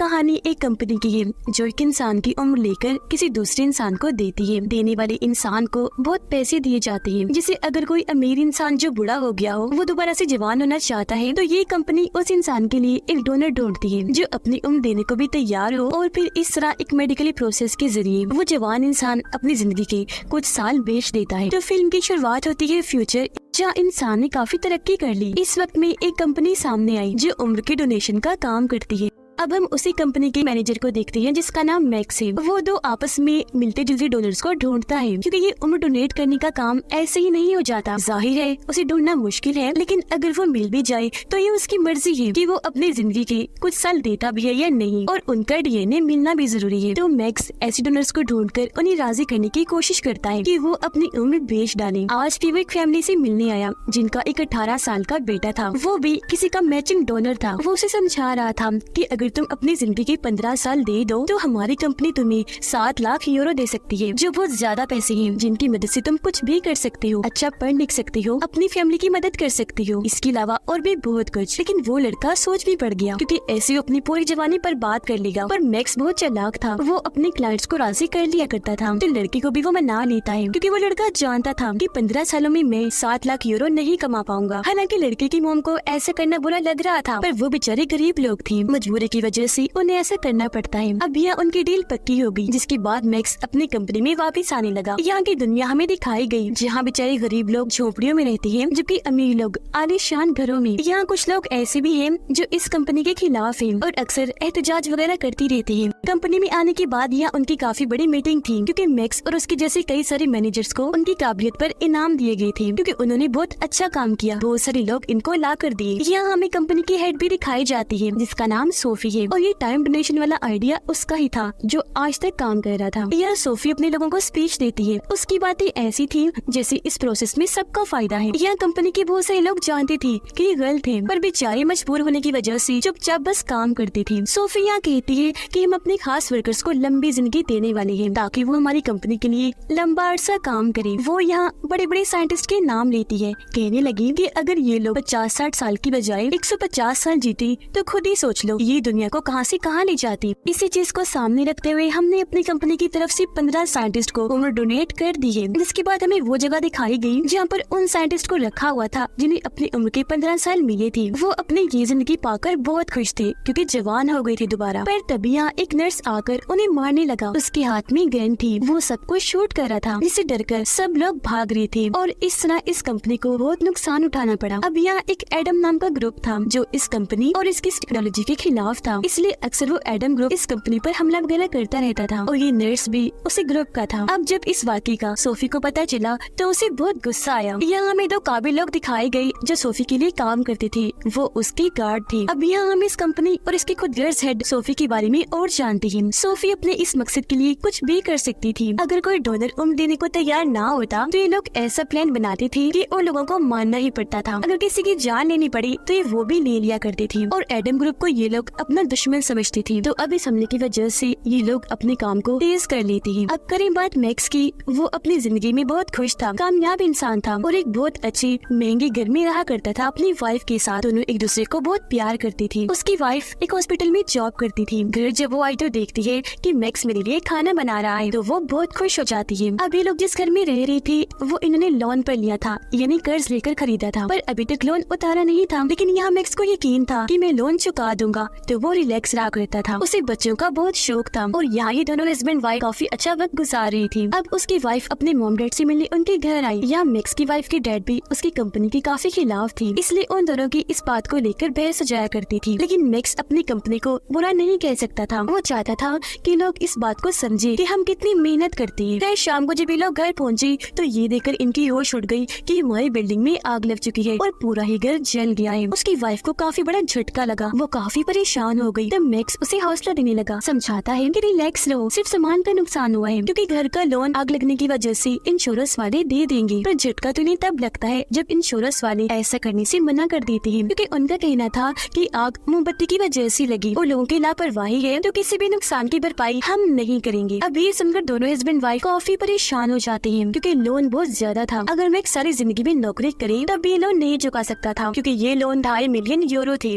कहानी एक कंपनी की है जो एक इंसान की उम्र लेकर किसी दूसरे इंसान को देती है। देने वाले इंसान को बहुत पैसे दिए जाते हैं, जिसे अगर कोई अमीर इंसान जो बूढ़ा हो गया हो वो दोबारा से जवान होना चाहता है तो ये कंपनी उस इंसान के लिए एक डोनर ढूंढती है जो अपनी उम्र देने को भी तैयार हो, और फिर इस तरह एक मेडिकली प्रोसेस के जरिए वो जवान इंसान अपनी जिंदगी के कुछ साल बेच देता है। तो फिल्म की शुरुआत होती है फ्यूचर, जहाँ इंसान ने काफी तरक्की कर ली। इस वक्त में एक कंपनी सामने आई जो उम्र के डोनेशन का काम करती है। अब हम उसी कंपनी के मैनेजर को देखते हैं जिसका नाम मैक्स है। वो दो आपस में मिलते जुलते डोनर्स को ढूंढता है, क्योंकि ये उम्र डोनेट करने का काम ऐसे ही नहीं हो जाता। जाहिर है उसे ढूंढना मुश्किल है, लेकिन अगर वो मिल भी जाए तो ये उसकी मर्जी है कि वो अपनी जिंदगी के कुछ साल देता भी है या नहीं, और उनका डीएनए मिलना भी जरूरी है। तो मैक्स ऐसे डोनर्स को ढूंढकर उन्हें राजी करने की कोशिश करता है कि वो अपनी उम्र बेच डाले। आज भी वो एक फैमिली से मिलने आया जिनका एक 18 साल का बेटा था। वो भी किसी का मैचिंग डोनर था। वो उसे समझा रहा था कि अगर तुम अपनी जिंदगी के 15 साल दे दो तो हमारी कंपनी तुम्हें 7 लाख यूरो दे सकती है, जो बहुत ज्यादा पैसे हैं जिनकी मदद से तुम कुछ भी कर सकते हो, अच्छा पढ़ लिख सकते हो, अपनी फैमिली की मदद कर सकते हो, इसके अलावा और भी बहुत कुछ। लेकिन वो लड़का सोच भी पड़ गया, क्योंकि ऐसे वो अपनी पूरी जवानी पर बात कर लेगा। पर मैक्स बहुत चालाक था, वो अपने क्लाइंट्स को राजी कर लिया करता था, तो लड़की को भी वो मना लेता है, क्योंकि वो लड़का जानता था कि 15 सालों में मैं 7 लाख यूरो नहीं कमा पाऊंगा। हालांकि लड़के की मोम को ऐसा करना बुरा लग रहा था, पर वो बेचारे गरीब लोग थे, मजबूरी की वजह से उन्हें ऐसा करना पड़ता है। अब यहाँ उनकी डील पक्की हो गई, जिसके बाद मैक्स अपनी कंपनी में वापस आने लगा। यहाँ की दुनिया हमें दिखाई गई, जहाँ बेचारे गरीब लोग झोपड़ियों में रहते हैं, जबकि अमीर लोग आलीशान घरों में। यहाँ कुछ लोग ऐसे भी हैं जो इस कंपनी के खिलाफ हैं और अक्सर एहतजाज वगैरह करती रहती हैं। कंपनी में आने के बाद यहाँ उनकी काफी बड़ी मीटिंग थी, क्योंकि मैक्स और उसके जैसे कई सारे मैनेजर्स को उनकी काबिलियत पर इनाम दिए गए थे, क्योंकि उन्होंने बहुत अच्छा काम किया। बहुत सारे लोग इनको ला कर दिए। यहाँ हमें कंपनी की हेड भी दिखाई जाती है, जिसका नाम सोफी है, और ये टाइम डोनेशन वाला आइडिया उसका ही था जो आज तक काम कर रहा था। यह सोफी अपने लोगों को स्पीच देती है। उसकी बातें ऐसी थी जैसे इस प्रोसेस में सबका फायदा है। यह कंपनी के बहुत सारे लोग जानते थे कि ये गलत है, पर बेचारे मजबूर होने की वजह से चुपचाप बस काम करती थी। सोफी यहाँ कहती है कि हम अपने खास वर्कर्स को लंबी जिंदगी देने वाले हैं, ताकि वो हमारी कंपनी के लिए लंबा अरसा काम करे। वो यहाँ बड़े बड़े साइंटिस्ट के नाम लेती है, कहने लगी कि अगर ये लोग 50-60 साल की बजाय 150 साल जीते तो खुद ही सोच लो ये दुनिया को कहां से कहां ले जाती। इसी चीज को सामने रखते हुए हमने अपनी कंपनी की तरफ से 15 साइंटिस्ट को उम्र डोनेट कर दी है। जिसके बाद हमें वो जगह दिखाई गई जहाँ पर उन साइंटिस्ट को रखा हुआ था जिन्हें अपनी उम्र के 15 साल मिले थे। वो अपनी ये जिंदगी पाकर बहुत खुश थे, क्योंकि जवान हो गए थे दोबारा। पर तभी यहाँ एक नर्स आकर उन्हें मारने लगा। उसके हाथ में गन थी, वो सबको शूट कर रहा था, जिससे डरकर सब लोग भाग रहे थे, और इस तरह इस कंपनी को बहुत नुकसान उठाना पड़ा। अब यहाँ एक एडम नाम का ग्रुप था जो इस कंपनी और इसकी टेक्नोलॉजी के खिलाफ था, इसलिए अक्सर वो एडम ग्रुप इस कंपनी पर हमला वगैरह करता रहता था, और ये नर्स भी उसी ग्रुप का था। अब जब इस वाकये का सोफी को पता चला तो उसे बहुत गुस्सा आया। यहाँ हमें 2 काबिल लोग दिखाए गए जो सोफी के लिए काम करते थे, वो उसके गार्ड थे। अब यहाँ हम इस कंपनी और इसके खुद गर्ल्स हेड सोफी के बारे में और जानते हैं। सोफी अपने इस मकसद के लिए कुछ भी कर सकती थी। अगर कोई डोनर उम्र देने को तैयार ना होता तो ये लोग ऐसा प्लान बनाते थे कि उन लोगों को मानना ही पड़ता था। अगर किसी की जान लेनी पड़ी तो ये वो भी ले लिया करती थी, और एडम ग्रुप को ये लोग अपना दुश्मन समझती थी। तो अब इस हमले की वजह से ये लोग अपने काम को तेज कर लेते हैं। अब करें बात मैक्स की, वो अपनी जिंदगी में बहुत खुश था, कामयाब इंसान था, और एक बहुत अच्छी महंगी घर में रहा करता था अपनी वाइफ के साथ। दोनों एक दूसरे को बहुत प्यार करती थी। उसकी वाइफ एक हॉस्पिटल में जॉब करती थी। घर जब वो आई तो देखती है कि मैक्स मेरे लिए खाना बना रहा है, तो वो बहुत खुश हो जाती है। अब ये लोग जिस घर में रह रही थी वो इन्होंने लोन पर लिया था, यानी कर्ज लेकर खरीदा था, पर अभी तक लोन उतारा नहीं था। लेकिन यहाँ मैक्स को यकीन था कि मैं लोन चुका दूंगा, तो वो रिलैक्स रहा करता था। उसे बच्चों का बहुत शौक था, और यहाँ ये दोनों हस्बैंड वाइफ काफी अच्छा वक्त गुजार रही थी। अब उसकी वाइफ अपने मॉम डैड से मिलने उनके घर आई। यहाँ मैक्स की वाइफ के डैड भी उसकी कंपनी के काफी खिलाफ थी, इसलिए उन दोनों की इस बात को लेकर बहस हो जाया करती थी। लेकिन मैक्स अपनी कंपनी को बुरा नहीं कह सकता था। वो चाहता था कि लोग इस बात को समझे कि हम कितनी मेहनत करते हैं। फिर शाम को जब ये लोग घर पहुँचे तो ये देखकर इनकी होश उड़ गई कि हमारी बिल्डिंग में आग लग चुकी है और पूरा ही घर जल गया है। उसकी वाइफ को काफी बड़ा झटका लगा, वो काफी परेशान हो गई। तब मैक्स उसे हौसला देने लगा, समझाता है कि रिलैक्स रहो, सिर्फ सामान का नुकसान हुआ है, क्योंकि घर का लोन आग लगने की वजह से इंश्योरेंस वाले दे देंगे। पर झटका तो इन्हें तब लगता है जब इंश्योरेंस वाले ऐसा करने से मना कर देते हैं, क्योंकि उनका कहना था कि आग मोमबत्ती की वजह से लगी और लोगों की लापरवाही है, तो किसी भी नुकसान की भरपाई हम नहीं करेंगे। अब ये सुनकर दोनों हस्बैंड वाइफ काफी परेशान हो जाते हैं, क्योंकि लोन बहुत ज्यादा था। अगर मैक्स सारी जिंदगी में नौकरी करे तब ये लोन नहीं चुका सकता था, क्योंकि ये लोन 2.5 मिलियन यूरो थे।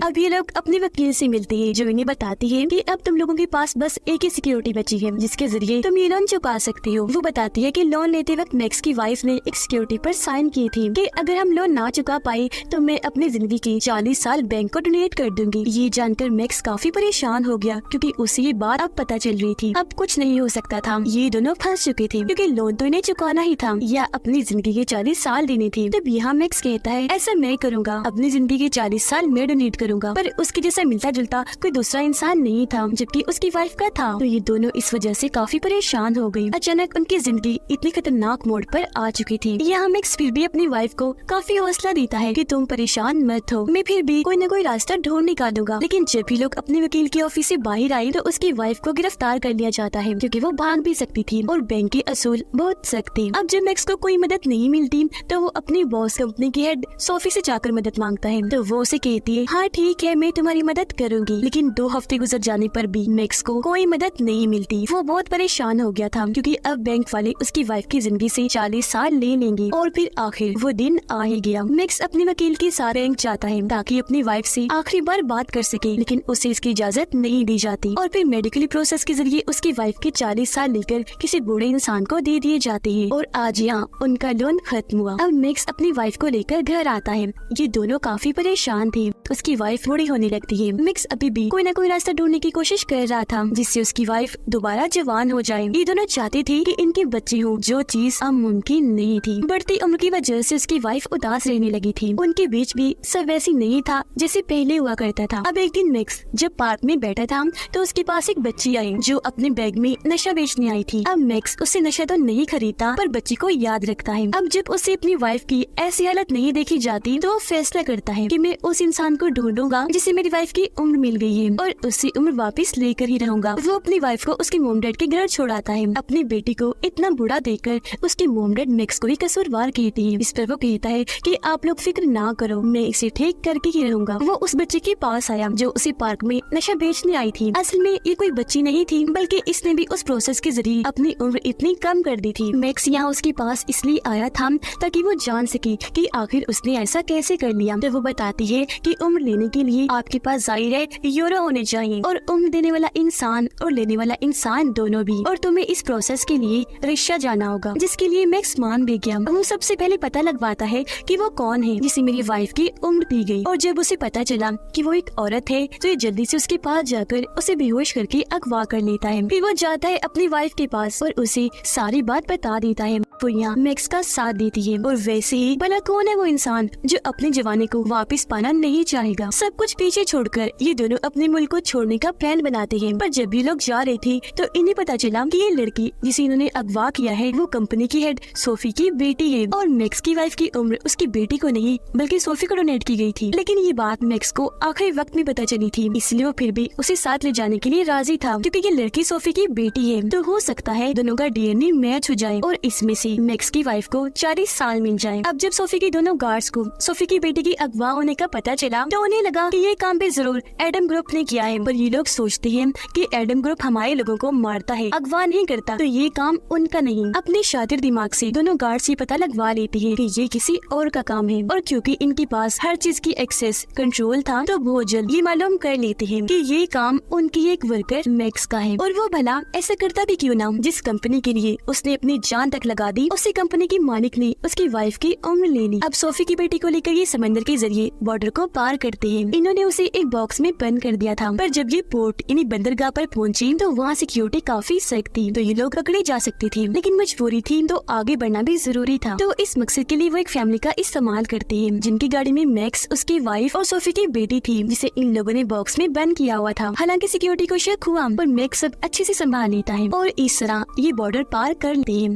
अब ये लोग अपने वकील से मिलते हैं, जो इन्हें बताती है कि अब तुम लोगों के पास बस एक ही सिक्योरिटी बची है जिसके जरिए तुम ये लोन चुका सकती हो। वो बताती है कि लोन लेते वक्त मैक्स की वाइफ ने एक सिक्योरिटी पर साइन की थी कि अगर हम लोन ना चुका पाए तो मैं अपनी जिंदगी के 40 साल बैंक को डोनेट कर दूंगी। ये जानकर मैक्स काफी परेशान हो गया क्योंकि उसे ये बात अब पता चल रही थी अब कुछ नहीं हो सकता था। ये दोनों फंस चुके थे क्योंकि लोन तो इन्हें चुकाना ही था या अपनी जिंदगी के 40 साल देने थे। तब यहाँ मैक्स कहता है ऐसा मैं करूँगा, अपनी जिंदगी के 40 साल मैं डोनेट करूँगा। पर उसके जैसा मिलता जुलता कोई दूसरा इंसान नहीं था जबकि उसकी वाइफ का था। तो ये दोनों इस वजह से काफी परेशान हो गई। अचानक उनकी जिंदगी इतनी खतरनाक मोड़ पर आ चुकी थी। यहाँ मैक्स फिर भी अपनी वाइफ को काफी हौसला देता है कि तुम परेशान मत हो, मैं फिर भी कोई न कोई रास्ता ढूंढ निकालूंगा। लेकिन जब भी लोग अपने वकील के ऑफिस से बाहर आए तो उसकी वाइफ को गिरफ्तार कर लिया जाता है क्योंकि वो भाग भी सकती थी और बैंक के असूल बहुत सख्त थे। अब जब मैक्स को कोई मदद नहीं मिलती तो वो अपनी बॉस कंपनी की हेड सोफी से जाकर मदद मांगता है। तो वो उसे कहती है हाँ ठीक है मैं तुम्हारी मदद करूंगी। लेकिन 2 हफ्ते गुजर जाने पर भी मैक्स को कोई मदद नहीं मिलती। वो बहुत परेशान हो गया था क्योंकि अब बैंक वाले उसकी वाइफ की जिंदगी से 40 साल ले लेंगे। और फिर आखिर वो दिन आ ही गया। मैक्स अपने वकील के सारे बैंक चाहता है ताकि अपनी वाइफ से आखिरी बार बात कर सके, लेकिन उसे इसकी इजाजत नहीं दी जाती। और फिर मेडिकली प्रोसेस के जरिए उसकी वाइफ के 40 साल लेकर किसी बूढ़े इंसान को दे दिए जाते हैं। और आज यहाँ उनका लोन खत्म हुआ। अब मैक्स अपनी वाइफ को लेकर घर आता है। ये दोनों काफी परेशान थे। उसकी वाइफ बूढ़ी होने लगती है। मैक्स अभी भी कोई न कोई रास्ता ढूंढने की कोशिश कर रहा था जिससे उसकी वाइफ दोबारा जवान हो जाए। ये दोनों चाहते थे कि इनके बच्चे हो, जो चीज अब मुमकिन नहीं थी। बढ़ती उम्र की वजह से उसकी वाइफ उदास रहने लगी थी। उनके बीच भी सब वैसी नहीं था जैसे पहले हुआ करता था। अब एक दिन मैक्स जब पार्क में बैठा था तो उसके पास एक बच्ची आई जो अपने बैग में नशा बेचने आई थी। अब मैक्स उससे नशा तो नहीं खरीदता पर बच्ची को याद रखता है। अब जब उसे अपनी वाइफ की ऐसी हालत नहीं देखी जाती तो वो फैसला करता है कि मैं उस इंसान को ढूंढूंगा जिसे मेरी वाइफ की उम्र मिल गई है और उससे उम्र वापस लेकर ही रहूंगा। वो अपनी वाइफ को उसके मोम डैड के घर छोड़ाता है। अपनी बेटी को इतना बुरा देखकर उसके मोम डैड मैक्स को ही कसूरवार कहती है। इस पर वो कहता है कि आप लोग फिक्र ना करो, मैं इसे ठीक करके ही रहूंगा। वो उस बच्चे के पास आया जो उसे पार्क में नशा बेचने आई थी। असल में ये कोई बच्ची नहीं थी बल्कि इसने भी उस प्रोसेस के जरिए अपनी उम्र इतनी कम कर दी थी। मैक्स यहाँ उसके पास इसलिए आया था ताकि वो जान सके कि आखिर उसने ऐसा कैसे कर लिया। तो वो बताती है कि उम्र लेने के लिए आपके पास जाहिर है यूरो होने चाहिए और उम्र देने वाला इंसान और लेने वाला इंसान दोनों भी। और तुम्हें इस प्रोसेस के लिए रशिया जाना होगा जिसके लिए मैक्स मान भी गया। वो सबसे पहले पता लगवाता है कि वो कौन है जिसे मेरी वाइफ की उम्र दी गई। और जब उसे पता चला कि वो एक औरत है तो ये जल्दी से उसके पास जाकर उसे बेहोश करके अगवा कर लेता है। फिर वो जाता है अपनी वाइफ के पास और उसे सारी बात बता देता है। वो यहाँ मैक्स का साथ देती है। और वैसे ही भला कौन है वो इंसान जो अपने जवानी को वापस पाना नहीं चाहेगा। सब कुछ पीछे छोड़कर ये दोनों अपने मुल्क को छोड़ने का प्लान बनाते हैं। पर जब ये लोग जा रहे थे तो इन्हें पता चला कि ये लड़की जिसे इन्होंने अगवा किया है वो कंपनी की हेड सोफी की बेटी है और मैक्स की वाइफ की उम्र उसकी बेटी को नहीं बल्कि सोफी को डोनेट की गई थी। लेकिन ये बात मैक्स को आखिरी वक्त में पता चली थी, इसलिए वो फिर भी उसे साथ ले जाने के लिए राजी था क्योंकि ये लड़की सोफी की बेटी है। तो हो सकता है दोनों का डीएनए मैच हो जाए और इसमें से मैक्स की वाइफ को 40 साल मिल जाए। अब जब सोफी के दोनों गार्ड्स को सोफी की बेटी की अगवा होने का पता चला तो उन्हें लगा कि ये काम भी जरूर एडम ग्रुप ने किया है। पर ये लोग सोचते हैं कि एडम ग्रुप हमारे लोगों को मारता है, अगवा नहीं करता, तो ये काम उनका नहीं। अपने शातिर दिमाग से दोनों गार्ड्स ये पता लगवा लेते हैं कि ये किसी और का काम है। और क्योंकि इनके पास हर चीज की एक्सेस कंट्रोल था तो बहुत जल्द ये मालूम कर लेते हैं कि ये काम उनकी एक वर्कर मैक्स का है। और वो भला ऐसा करता भी क्यों ना, जिस कंपनी के लिए उसने अपनी जान तक लगा दी उसी कंपनी की मालिक ने उसकी वाइफ की उम्र ले ली। अब सोफी की बेटी को लेकर ये समंदर के जरिए बॉर्डर को पार करते हैं। इन्होंने उसे एक बॉक्स में बंद कर दिया था पर जब ये पोर्ट इन्हीं बंदरगाह पर पहुंची तो वहाँ सिक्योरिटी काफी सख्त थी तो ये लोग पकड़े जा सकते थे। लेकिन मजबूरी थी तो आगे बढ़ना भी जरूरी था। तो इस मकसद के लिए वो एक फैमिली का इस्तेमाल करते हैं जिनकी गाड़ी में मैक्स, उसकी वाइफ और सोफी की बेटी थी जिसे इन लोगों ने बॉक्स में बंद किया हुआ था। हालांकि सिक्योरिटी को शक हुआ पर मैक्स सब अच्छे से संभाल लेता है और इस तरह ये बॉर्डर पार कर लेते हैं।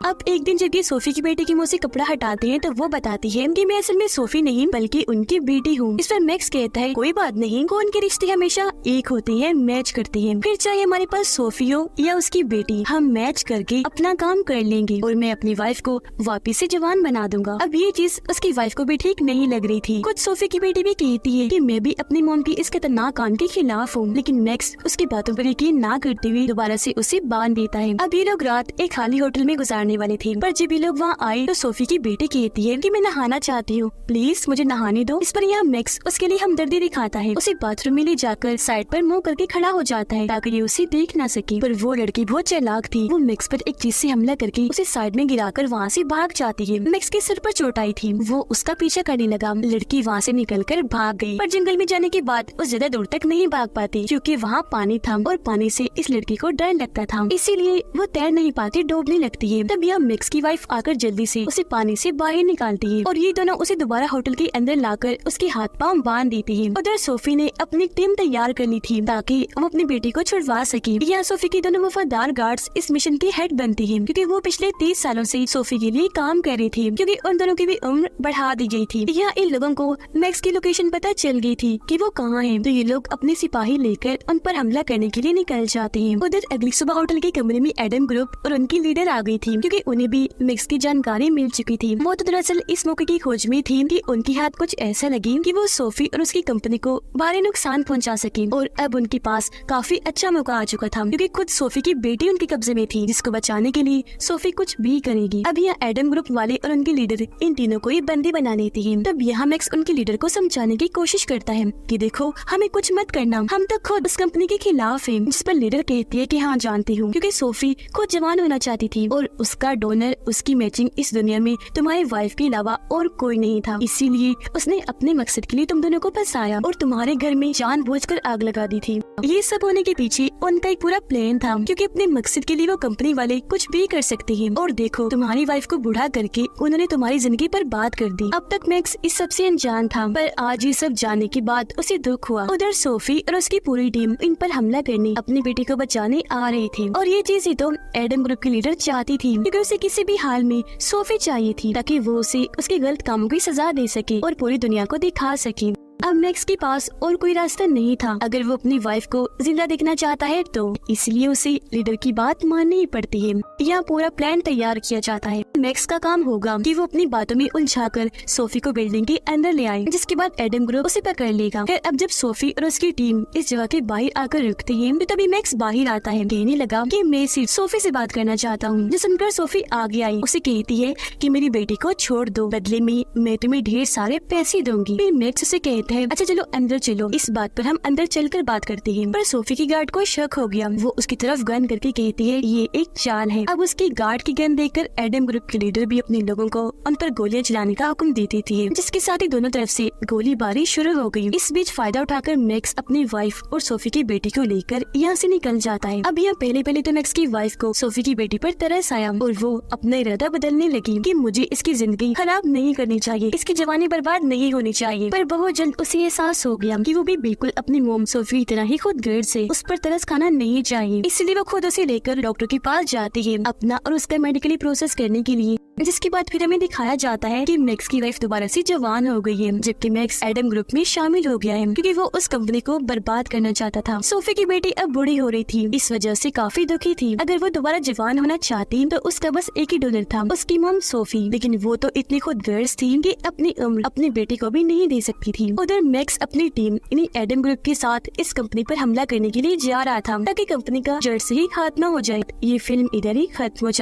अब एक दिन जब ये सोफी की बेटी की मुंह से कपड़ा हटाते हैं तो वो बताती है कि मैं असल में सोफी नहीं बल्कि उनकी बेटी हूँ। इस पर मैक्स कहता है कोई बात नहीं, कौन के रिश्ते हमेशा एक होते हैं, मैच करते हैं। फिर चाहे हमारे पास सोफी हो या उसकी बेटी, हम मैच करके अपना काम कर लेंगे और मैं अपनी वाइफ को वापिस से जवान बना दूंगा। अब ये चीज उसकी वाइफ को भी ठीक नहीं लग रही थी। कुछ सोफी की बेटी भी कहती है कि मैं भी अपनी मॉम की इस खतरनाक काम के खिलाफ हूँ। लेकिन मैक्स उसकी बातों पर यकीन ना करते हुए दोबारा से उसे बांध देता है। अब ये लोग रात एक खाली होटल में गुजारने जाने वाले थे, पर जब ये लोग वहाँ आए तो सोफी की बेटी कहती है कि मैं नहाना चाहती हूँ, प्लीज मुझे नहाने दो। इस पर यहाँ मैक्स उसके लिए हमदर्दी दिखाता है, उसे बाथरूम में ले जाकर साइड पर मुंह करके खड़ा हो जाता है ताकि ये उसे देख ना सके। पर वो लड़की बहुत चालाक थी, वो मैक्स पर एक चीज से हमला करके उसे साइड में गिराकर वहाँ से भाग जाती है। मैक्स के सिर पर चोट आई थी, वो उसका पीछा करने लगा। लड़की वहाँ से निकलकर भाग गई, पर जंगल में जाने के बाद वो ज्यादा दूर तक नहीं भाग पाती क्योंकि वहाँ पानी था और पानी से इस लड़की को डर लगता था, इसीलिए वो तैर नहीं पाती, डूबने लगती है। तब यह मैक्स की वाइफ आकर जल्दी से उसे पानी से बाहर निकालती है और ये दोनों उसे दोबारा होटल के अंदर लाकर उसके हाथ पांव बांध देती है। उधर सोफी ने अपनी टीम तैयार कर ली थी ताकि वो अपनी बेटी को छुड़वा सके। यहाँ सोफी की दोनों वफादार गार्ड्स इस मिशन की हेड बनती है क्योंकि वो पिछले 30 सालों से सोफी के लिए काम कर रही थी, क्योंकि उन दोनों की भी उम्र बढ़ा दी गई थी। यहाँ इन लोगों को मैक्स की लोकेशन पता चल गई थी कि वो कहाँ है, तो ये लोग अपने सिपाही लेकर उन पर हमला करने के लिए निकल जाते हैं। उधर अगली सुबह होटल के कमरे में एडम ग्रुप और उनकी लीडर आ गई थी क्योंकि उन्हें भी मैक्स की जानकारी मिल चुकी थी। वो तो दरअसल इस मौके की खोज में थी कि उनके हाथ कुछ ऐसा लगे कि वो सोफी और उसकी कंपनी को भारी नुकसान पहुंचा सके, और अब उनके पास काफी अच्छा मौका आ चुका था क्योंकि खुद सोफी की बेटी उनके कब्जे में थी, जिसको बचाने के लिए सोफी कुछ भी करेगी। अब यहाँ एडम ग्रुप वाले और उनके लीडर इन तीनों को ही बंदी बना लेती है। तब यहाँ मैक्स उनके लीडर को समझाने की कोशिश करता है कि देखो हमें कुछ मत करना, हम तो खुद उस कंपनी के खिलाफ हैं। जिस पर लीडर कहती है कि हाँ जानती हूँ, क्योंकि सोफी खुद जवान होना चाहती थी और उसका डोनर, उसकी मैचिंग इस दुनिया में तुम्हारी वाइफ के अलावा और कोई नहीं था, इसीलिए उसने अपने मकसद के लिए तुम दोनों को फंसाया और तुम्हारे घर में जानबूझकर आग लगा दी थी। ये सब होने के पीछे उनका एक पूरा प्लान था क्योंकि अपने मकसद के लिए वो कंपनी वाले कुछ भी कर सकते हैं। और देखो तुम्हारी वाइफ को बूढ़ा करके उन्होंने तुम्हारी जिंदगी पर बात कर दी। अब तक मैक्स इस सब से अनजान था, पर आज ये सब जानने के बाद उसे दुख हुआ। उधर सोफी और उसकी पूरी टीम इन पर हमला करने अपनी बेटी को बचाने आ रहे थे, और ये चीजें तो एडम ग्रुप की लीडर चाहती थी क्योंकि उसे किसी भी हाल में सोफी चाहिए थी ताकि वो उसे उसके गलत कामों की सजा दे सके और पूरी दुनिया को दिखा सके। अब मैक्स के पास और कोई रास्ता नहीं था अगर वो अपनी वाइफ को जिंदा देखना चाहता है तो, इसलिए उसे लीडर की बात माननी ही पड़ती है। यहाँ पूरा प्लान तैयार किया जाता है। मैक्स का काम होगा कि वो अपनी बातों में उलझाकर सोफी को बिल्डिंग के अंदर ले आए, जिसके बाद एडम ग्रुप उसे पकड़ लेगा। फिर अब जब सोफी और उसकी टीम इस जगह के बाहर आकर रुकती है तो तभी मैक्स बाहर आता है, कहने लगा कि मैं सिर्फ सोफी से बात करना चाहता हूँ। जो सुनकर सोफी आगे आई, उसे कहती है कि मेरी बेटी को छोड़ दो, बदले में मैं तुम्हें ढेर सारे पैसे दूंगी। फिर मैक्स उसे कहता है अच्छा चलो अंदर चलो, इस बात पर हम अंदर चलकर बात करते हैं। पर सोफी की गार्ड को शक हो गया, वो उसकी तरफ गन करके कहती है ये एक चाल है। अब उसकी गार्ड की गन देखकर एडम ग्रुप के लीडर भी अपने लोगों को उन पर गोलियां चलाने का हुक्म देती थी, जिसके साथ ही दोनों तरफ से गोलीबारी शुरू हो गई। इस बीच फायदा उठाकर मैक्स अपनी वाइफ और सोफी की बेटी को लेकर यहाँ से निकल जाता है। अब यहाँ पहले तो मैक्स की वाइफ को सोफी की बेटी पर तरस आया और वो अपना इरादा बदलने लगी कि मुझे इसकी जिंदगी खराब नहीं करनी चाहिए, इसकी जवानी बर्बाद नहीं होनी चाहिए। पर बहुत जल्द उसे एहसास हो गया कि वो भी बिल्कुल अपनी मोम सोफी की तरह ही खुद गर्द से उस पर तरस खाना नहीं चाहिए, इसलिए वो खुद उसे लेकर डॉक्टर के पास जाती है अपना और उसका मेडिकली प्रोसेस करने के लिए। जिसके बाद फिर हमें दिखाया जाता है कि मैक्स की वाइफ दोबारा से जवान हो गई है, जबकि मैक्स एडम ग्रुप में शामिल हो गया है क्योंकि वो उस कंपनी को बर्बाद करना चाहता था। सोफी की बेटी अब बूढ़ी हो रही थी, इस वजह से काफी दुखी थी। अगर वो दोबारा जवान होना चाहती तो उसका बस एक ही डोनर था, उसकी मोम सोफी, लेकिन वो तो इतनी खुद गर्ज थी कि अपनी उम्र अपनी बेटी को भी नहीं दे सकती थी। उधर मैक्स अपनी टीम इन्हीं एडम ग्रुप के साथ इस कंपनी पर हमला करने के लिए जा रहा था ताकि कंपनी का जड़ से ही खात्मा हो जाए। ये फिल्म इधर ही खत्म हो जाए।